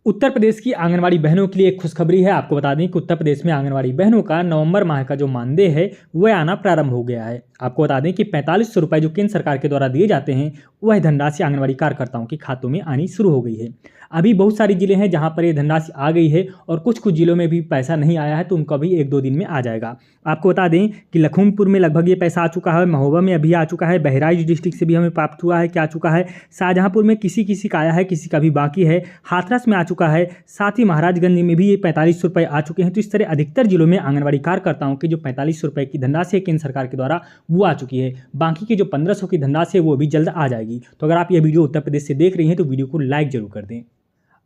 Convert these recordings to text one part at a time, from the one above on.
उत्तर प्रदेश की आंगनवाड़ी बहनों के लिए एक खुशखबरी है। आपको बता दें कि उत्तर प्रदेश में आंगनवाड़ी बहनों का नवंबर माह का जो मानदेय है वह आना प्रारंभ हो गया है। आपको बता दें कि 4500 रुपये जो केंद्र सरकार के द्वारा दिए जाते हैं वह धनराशि आंगनवाड़ी कार्यकर्ताओं के खातों में आनी शुरू हो गई है। अभी बहुत सारे जिले हैं जहां पर ये धनराशि आ गई है और कुछ कुछ जिलों में भी पैसा नहीं आया है, तो उनका भी 1-2 दिन में आ जाएगा। आपको बता दें कि लखीमपुर में लगभग ये पैसा आ चुका है, महोबा में अभी आ चुका है, बहराइच डिस्ट्रिक्ट से भी हमें प्राप्त हुआ है कि आ चुका है, शाहजहांपुर में किसी किसी का आया है, किसी का भी बाकी है, हाथरस में आ चुका है, साथ ही महाराजगंज में भी ये 4500 रुपये आ चुके हैं। तो इस तरह अधिकतर जिलों में आंगनवाड़ी कार्यकर्ताओं की जो 4500 रुपये की धनराशि है केंद्र सरकार के द्वारा वो आ चुकी है। बाकी की जो 1500 की धनराशि है वो भी जल्द आ जाएगी। तो अगर आप ये वीडियो उत्तर प्रदेश से देख रही हैं तो वीडियो को लाइक जरूर कर दें।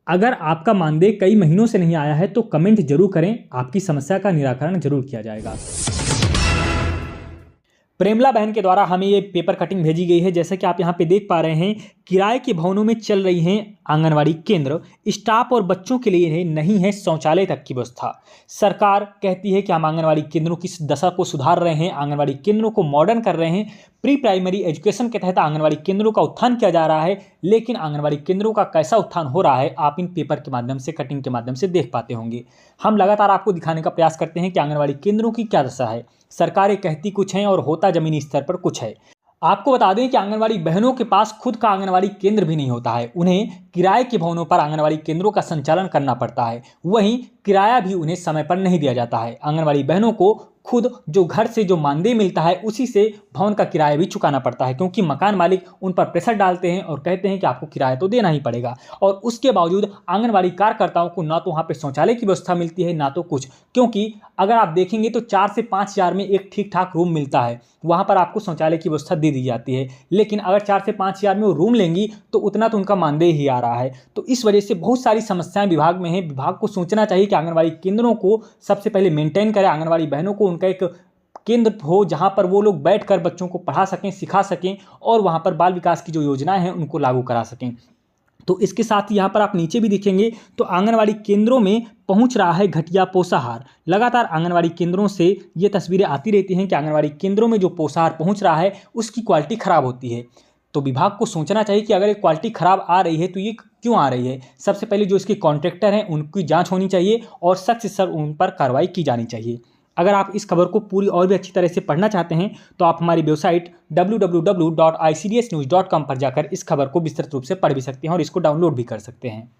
अगर आपका मानदेय कई महीनों से नहीं आया है तो कमेंट जरूर करें, आपकी समस्या का निराकरण जरूर किया जाएगा। प्रेमला बहन के द्वारा हमें ये पेपर कटिंग भेजी गई है। जैसे कि आप यहाँ पे देख पा रहे हैं, किराए के भवनों में चल रही हैं आंगनवाड़ी केंद्र, स्टाफ और बच्चों के लिए नहीं है शौचालय तक की व्यवस्था। सरकार कहती है कि हम आंगनवाड़ी केंद्रों की दशा को सुधार रहे हैं, आंगनवाड़ी केंद्रों को मॉडर्न कर रहे हैं, प्री प्राइमरी एजुकेशन के तहत आंगनवाड़ी केंद्रों का उत्थान किया जा रहा है। लेकिन आंगनवाड़ी केंद्रों का कैसा उत्थान हो रहा है आप इन पेपर के माध्यम से, कटिंग के माध्यम से देख पाते होंगे। हम लगातार आपको दिखाने का प्रयास करते हैं कि आंगनवाड़ी केंद्रों की क्या दशा है। सरकारें कहती कुछ हैं और होता जमीनी स्तर पर कुछ है। आपको बता दें कि आंगनवाड़ी बहनों के पास खुद का आंगनवाड़ी केंद्र भी नहीं होता है, उन्हें किराए के भवनों पर आंगनवाड़ी केंद्रों का संचालन करना पड़ता है। वहीं किराया भी उन्हें समय पर नहीं दिया जाता है। आंगनवाड़ी बहनों को खुद जो घर से जो मानदेय मिलता है उसी से भवन का किराया भी चुकाना पड़ता है, क्योंकि मकान मालिक उन पर प्रेशर डालते हैं और कहते हैं कि आपको किराया तो देना ही पड़ेगा। और उसके बावजूद आंगनवाड़ी कार्यकर्ताओं को ना तो वहाँ पे शौचालय की व्यवस्था मिलती है ना तो कुछ, क्योंकि अगर आप देखेंगे तो 4 से 5 हज़ार में एक ठीक ठाक रूम मिलता है, वहाँ पर आपको शौचालय की व्यवस्था दे दी जाती है। लेकिन अगर 4 से 5 हज़ार में वो रूम लेंगी तो उतना तो उनका मानदेय ही आ रहा है। तो इस वजह से बहुत सारी समस्याएं विभाग में हैं। विभाग को सोचना चाहिए कि आंगनवाड़ी केंद्रों को सबसे पहले मेंटेन करें, आंगनवाड़ी बहनों को उनका एक केंद्र हो जहां पर वो लोग बैठकर बच्चों को पढ़ा सकें, सिखा सकें और वहां पर बाल विकास की जो योजनाएं हैं उनको लागू करा सकें। तो इसके साथ ही यहाँ पर आप नीचे भी देखेंगे तो आंगनवाड़ी केंद्रों में पहुंच रहा है घटिया पोषाहार। लगातार आंगनवाड़ी केंद्रों से ये तस्वीरें आती रहती हैं कि आंगनवाड़ी केंद्रों में जो पोषाहार पहुंच रहा है उसकी क्वालिटी ख़राब होती है। तो विभाग को सोचना चाहिए कि अगर ये क्वालिटी ख़राब आ रही है तो ये क्यों आ रही है। सबसे पहले जो इसके कॉन्ट्रैक्टर हैं उनकी जाँच होनी चाहिए और सख्त से सख्त उन पर कार्रवाई की जानी चाहिए। अगर आप इस खबर को पूरी और भी अच्छी तरह से पढ़ना चाहते हैं तो आप हमारी वेबसाइट www.icdsnews.com पर जाकर इस खबर को विस्तृत रूप से पढ़ भी सकते हैं और इसको डाउनलोड भी कर सकते हैं।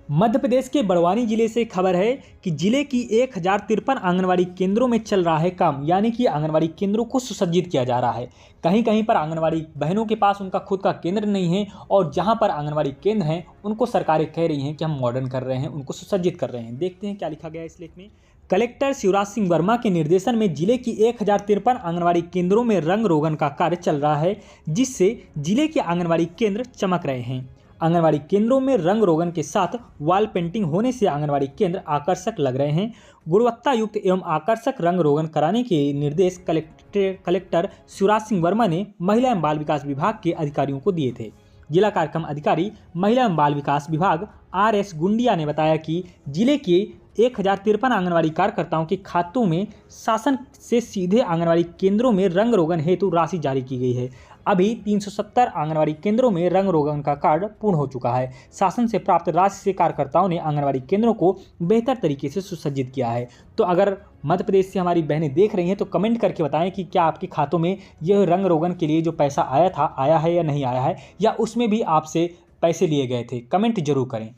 मध्य प्रदेश के बड़वानी जिले से खबर है कि जिले की 1053 आंगनवाड़ी केंद्रों में चल रहा है काम, यानी कि आंगनवाड़ी केंद्रों को सुसज्जित किया जा रहा है। कहीं कहीं पर आंगनवाड़ी बहनों के पास उनका खुद का केंद्र नहीं है और जहां पर आंगनवाड़ी केंद्र हैं उनको सरकारें कह रही हैं कि हम मॉडर्न कर रहे हैं, उनको सुसज्जित कर रहे हैं। देखते हैं क्या लिखा गया इस लेख में। कलेक्टर शिवराज सिंह वर्मा के निर्देशन में जिले की 1053 आंगनवाड़ी केंद्रों में रंग रोगन का कार्य चल रहा है, जिससे जिले के आंगनवाड़ी केंद्र चमक रहे हैं। आंगनवाड़ी केंद्रों में रंग रोगन के साथ वॉल पेंटिंग होने से आंगनवाड़ी केंद्र आकर्षक लग रहे हैं। गुणवत्ता युक्त एवं आकर्षक रंग रोगन कराने के निर्देश कलेक्टर शिवराज सिंह वर्मा ने महिला एवं बाल विकास विभाग के अधिकारियों को दिए थे। जिला कार्यक्रम अधिकारी महिला एवं बाल विकास विभाग RS गुंडिया ने बताया कि जिले के 1053 आंगनवाड़ी कार्यकर्ताओं के खातों में शासन से सीधे आंगनवाड़ी केंद्रों में रंग रोगन हेतु राशि जारी की गई है। अभी 370 आंगनवाड़ी केंद्रों में रंग रोगन का कार्य पूर्ण हो चुका है। शासन से प्राप्त राशि से कार्यकर्ताओं ने आंगनवाड़ी केंद्रों को बेहतर तरीके से सुसज्जित किया है। तो अगर मध्य प्रदेश से हमारी बहनें देख रही हैं तो कमेंट करके बताएं कि क्या आपके खातों में यह रंग रोगन के लिए जो पैसा आया था आया है या नहीं आया है, या उसमें भी आपसे पैसे लिए गए थे। कमेंट जरूर करें।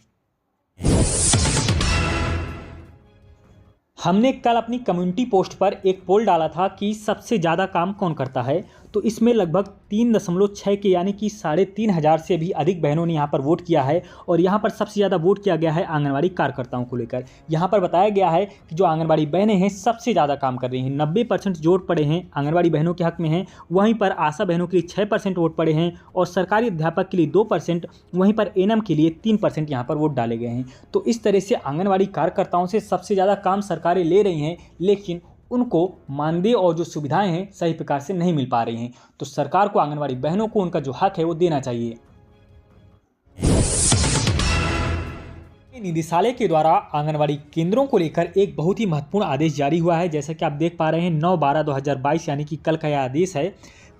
हमने कल अपनी कम्युनिटी पोस्ट पर एक पोल डाला था कि सबसे ज़्यादा काम कौन करता है, तो इसमें लगभग 3.6 के यानी कि 3,500 से भी अधिक बहनों ने यहाँ पर वोट किया है। और यहाँ पर सबसे ज़्यादा वोट किया गया है आंगनवाड़ी कार्यकर्ताओं को लेकर। यहाँ पर बताया गया है कि जो आंगनवाड़ी बहनें हैं सबसे ज़्यादा काम कर रही हैं। 90% वोट पड़े हैं आंगनवाड़ी बहनों के हक में हैं। वहीं पर आशा बहनों के लिए 6% वोट पड़े हैं और सरकारी अध्यापक के लिए 2%, वहीं पर ANM के लिए 3% यहाँ पर वोट डाले गए हैं। तो इस तरह से आंगनवाड़ी कार्यकर्ताओं से सबसे ज़्यादा काम सरकारें ले रही हैं, लेकिन उनको मानदेय और जो सुविधाएं हैं सही प्रकार से नहीं मिल पा रही हैं। तो सरकार को आंगनवाड़ी बहनों को उनका जो हक है वो देना चाहिए। निदेशालय के द्वारा आंगनवाड़ी केंद्रों को लेकर एक बहुत ही महत्वपूर्ण आदेश जारी हुआ है। जैसा कि आप देख पा रहे हैं 9/12/2022 यानी कि कल का यह आदेश है।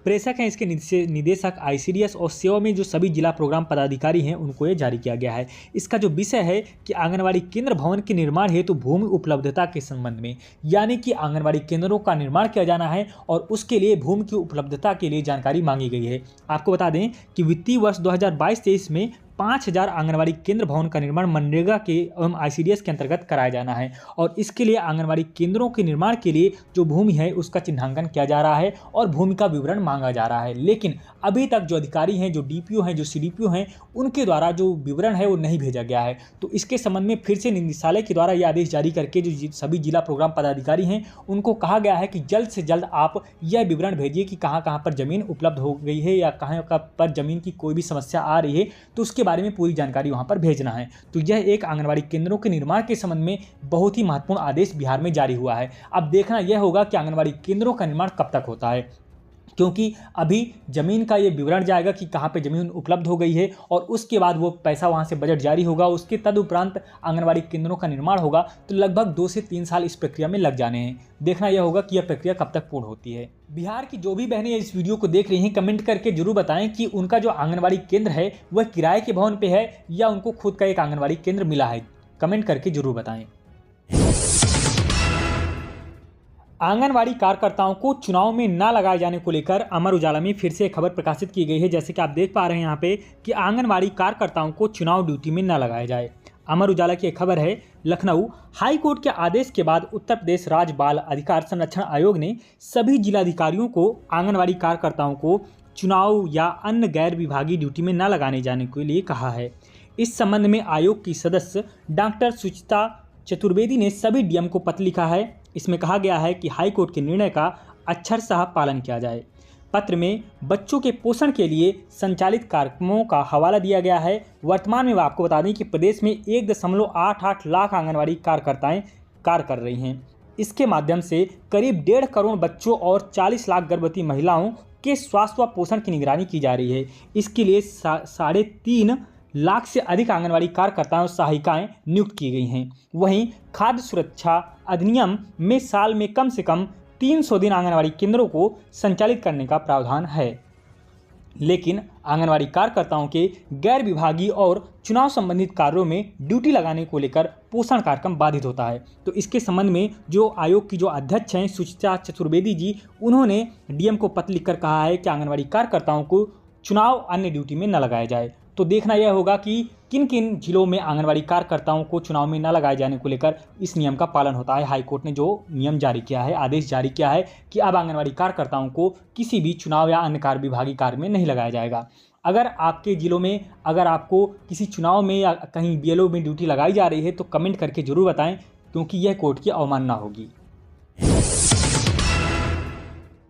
प्रेषक हैं इसके निदेशक ICDS और सेवा में जो सभी जिला प्रोग्राम पदाधिकारी हैं उनको ये जारी किया गया है। इसका जो विषय है कि आंगनवाड़ी केंद्र भवन के निर्माण हेतु भूमि उपलब्धता के संबंध में, यानी कि आंगनवाड़ी केंद्रों का निर्माण किया जाना है और उसके लिए भूमि की उपलब्धता के लिए जानकारी मांगी गई है। आपको बता दें कि वित्तीय वर्ष 2022-23 में 5000 आंगनवाड़ी केंद्र भवन का निर्माण मनरेगा के एवं ICDS के अंतर्गत कराया जाना है और इसके लिए आंगनवाड़ी केंद्रों के निर्माण के लिए जो भूमि है उसका चिन्हांकन किया जा रहा है और भूमि का विवरण मांगा जा रहा है। लेकिन अभी तक जो अधिकारी हैं, जो DPO हैं, जो CDPO हैं, उनके द्वारा जो विवरण है वो नहीं भेजा गया है। तो इसके संबंध में फिर से निदेशालय के द्वारा यह आदेश जारी करके जो सभी जिला प्रोग्राम पदाधिकारी हैं उनको कहा गया है कि जल्द से जल्द आप यह विवरण भेजिए कि कहाँ कहाँ पर ज़मीन उपलब्ध हो गई है या कहाँ पर ज़मीन की कोई भी समस्या आ रही है तो उसके बारे में पूरी जानकारी वहां पर भेजना है। तो यह एक आंगनवाड़ी केंद्रों के निर्माण के संबंध में बहुत ही महत्वपूर्ण आदेश बिहार में जारी हुआ है। अब देखना यह होगा कि आंगनवाड़ी केंद्रों का निर्माण कब तक होता है, क्योंकि अभी ज़मीन का ये विवरण जाएगा कि कहाँ पे ज़मीन उपलब्ध हो गई है और उसके बाद वो पैसा वहाँ से बजट जारी होगा, उसके तदुपरांत आंगनवाड़ी केंद्रों का निर्माण होगा। तो लगभग 2 से 3 साल इस प्रक्रिया में लग जाने हैं। देखना यह होगा कि यह प्रक्रिया कब तक पूर्ण होती है। बिहार की जो भी बहनें इस वीडियो को देख रही हैं कमेंट करके जरूर बताएं कि उनका जो आंगनवाड़ी केंद्र है वह किराए के भवन पे है या उनको खुद का एक आंगनवाड़ी केंद्र मिला है। कमेंट करके जरूर बताएं। आंगनवाड़ी कार्यकर्ताओं को चुनाव में ना लगाए जाने को लेकर अमर उजाला में फिर से खबर प्रकाशित की गई है। जैसे कि आप देख पा रहे हैं यहाँ पे कि आंगनवाड़ी कार्यकर्ताओं को चुनाव ड्यूटी में ना लगाया जाए। अमर उजाला की एक खबर है, लखनऊ हाई कोर्ट के आदेश के बाद उत्तर प्रदेश राज्य बाल अधिकार संरक्षण आयोग ने सभी जिलाधिकारियों को आंगनवाड़ी कार्यकर्ताओं को चुनाव या अन्य गैर विभागीय ड्यूटी में न लगाने जाने के लिए कहा है। इस संबंध में आयोग की सदस्य डॉक्टर सुचिता चतुर्वेदी ने सभी डीएम को पत्र लिखा है। इसमें कहा गया है कि हाईकोर्ट के निर्णय का अक्षरशः पालन किया जाए। पत्र में बच्चों के पोषण के लिए संचालित कार्यक्रमों का हवाला दिया गया है। वर्तमान में आपको बता दें कि प्रदेश में 1.88 लाख आंगनवाड़ी कार्यकर्ताएं कार्य कर रही हैं। इसके माध्यम से करीब 1.5 करोड़ बच्चों और 40 लाख गर्भवती महिलाओं के स्वास्थ्य व पोषण की निगरानी की जा रही है। इसके लिए 3.5 लाख से अधिक आंगनवाड़ी कार्यकर्ताएं और सहायिकाएं नियुक्त की गई हैं। वहीं खाद्य सुरक्षा अधिनियम में साल में कम से कम 300 दिन आंगनवाड़ी केंद्रों को संचालित करने का प्रावधान है। लेकिन आंगनवाड़ी कार्यकर्ताओं के गैर विभागीय और चुनाव संबंधित कार्यों में ड्यूटी लगाने को लेकर पोषण कार्यक्रम बाधित होता है। तो इसके संबंध में जो आयोग की जो अध्यक्ष हैं सुचिता चतुर्वेदी जी, उन्होंने डीएम को पत्र लिखकर कहा है कि आंगनवाड़ी कार्यकर्ताओं को चुनाव अन्य ड्यूटी में न लगाया जाए। तो देखना यह होगा कि किन किन जिलों में आंगनवाड़ी कार्यकर्ताओं को चुनाव में न लगाए जाने को लेकर इस नियम का पालन होता है। हाईकोर्ट ने जो नियम जारी किया है, आदेश जारी किया है कि अब आंगनवाड़ी कार्यकर्ताओं को किसी भी चुनाव या अन्य कार्य विभागीय कार्य में नहीं लगाया जाएगा। अगर आपके जिलों में अगर आपको किसी चुनाव में या कहीं BLO में ड्यूटी लगाई जा रही है तो कमेंट करके जरूर बताएं, क्योंकि यह कोर्ट की अवमानना होगी।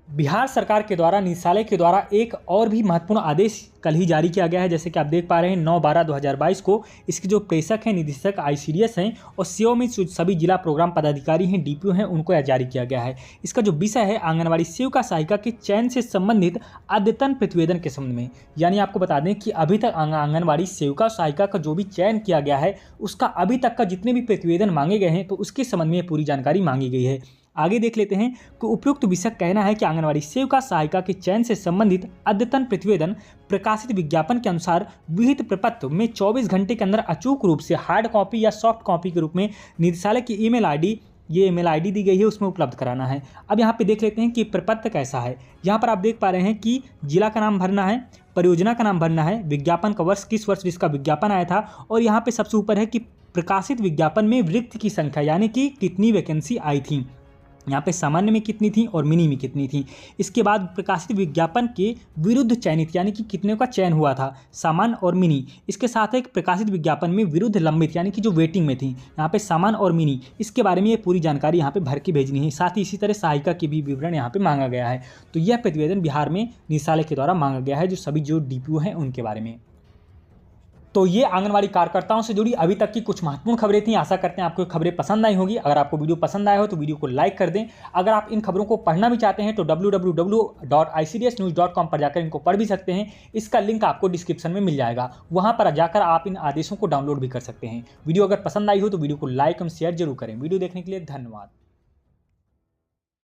बिहार सरकार के द्वारा निदेशालय के द्वारा एक और भी महत्वपूर्ण आदेश कल ही जारी किया गया है। जैसे कि आप देख पा रहे हैं 9/12/2022 को इसके जो प्रेषक हैं निदेशक ICDS हैं और सीओ में सभी जिला प्रोग्राम पदाधिकारी हैं, DPO हैं, उनको यह जारी किया गया है। इसका जो विषय है आंगनवाड़ी सेविका सहायिका के चयन से संबंधित अद्यतन प्रतिवेदन के संबंध में। यानी आपको बता दें कि अभी तक आंगनवाड़ी सेविका सहायिका का जो भी चयन किया गया है उसका अभी तक का जितने भी प्रतिवेदन मांगे गए हैं तो उसके संबंध में पूरी जानकारी मांगी गई है। आगे देख लेते हैं कि उपयुक्त विषय कहना है कि आंगनवाड़ी सेविका सहायिका के चयन से संबंधित अद्यतन प्रतिवेदन प्रकाशित विज्ञापन के अनुसार विहित प्रपत्र में 24 घंटे के अंदर अचूक रूप से हार्ड कॉपी या सॉफ्ट कॉपी के रूप में निदेशालय की ईमेल आईडी दी गई है उसमें उपलब्ध कराना है। अब यहाँ पे देख लेते हैं कि प्रपत्र कैसा है। यहाँ पर आप देख पा रहे हैं कि जिला का नाम भरना है, परियोजना का नाम भरना है, विज्ञापन का वर्ष किस वर्ष जिसका विज्ञापन आया था और यहाँ पे सबसे ऊपर है कि प्रकाशित विज्ञापन में रिक्त की संख्या यानी कि कितनी वैकेंसी आई थी। यहाँ पे सामान्य में कितनी थी और मिनी में कितनी थी। इसके बाद प्रकाशित विज्ञापन के विरुद्ध चयनित यानी कि कितने का चयन हुआ था, सामान्य और मिनी। इसके साथ एक प्रकाशित विज्ञापन में विरुद्ध लंबित यानी कि जो वेटिंग में थी, यहाँ पे सामान्य और मिनी, इसके बारे में ये पूरी जानकारी यहाँ पे भर के भेजनी है। साथ ही इसी तरह सहायिका के भी विवरण यहाँ पे मांगा गया है। तो यह प्रतिवेदन बिहार में निदेशालय के द्वारा मांगा गया है जो सभी जो DPO हैं उनके बारे में। तो ये आंगनवाड़ी कार्यकर्ताओं से जुड़ी अभी तक की कुछ महत्वपूर्ण खबरें थी। आशा करते हैं आपको खबरें पसंद आई होगी। अगर आपको वीडियो पसंद आया हो तो वीडियो को लाइक कर दें। अगर आप इन खबरों को पढ़ना भी चाहते हैं तो www.icdsnews.com पर जाकर इनको पढ़ भी सकते हैं। इसका लिंक आपको डिस्क्रिप्शन में मिल जाएगा, वहां पर जाकर आप इन आदेशों को डाउनलोड भी कर सकते हैं। वीडियो अगर पसंद आई हो तो वीडियो को लाइक और शेयर जरूर करें। वीडियो देखने के लिए धन्यवाद।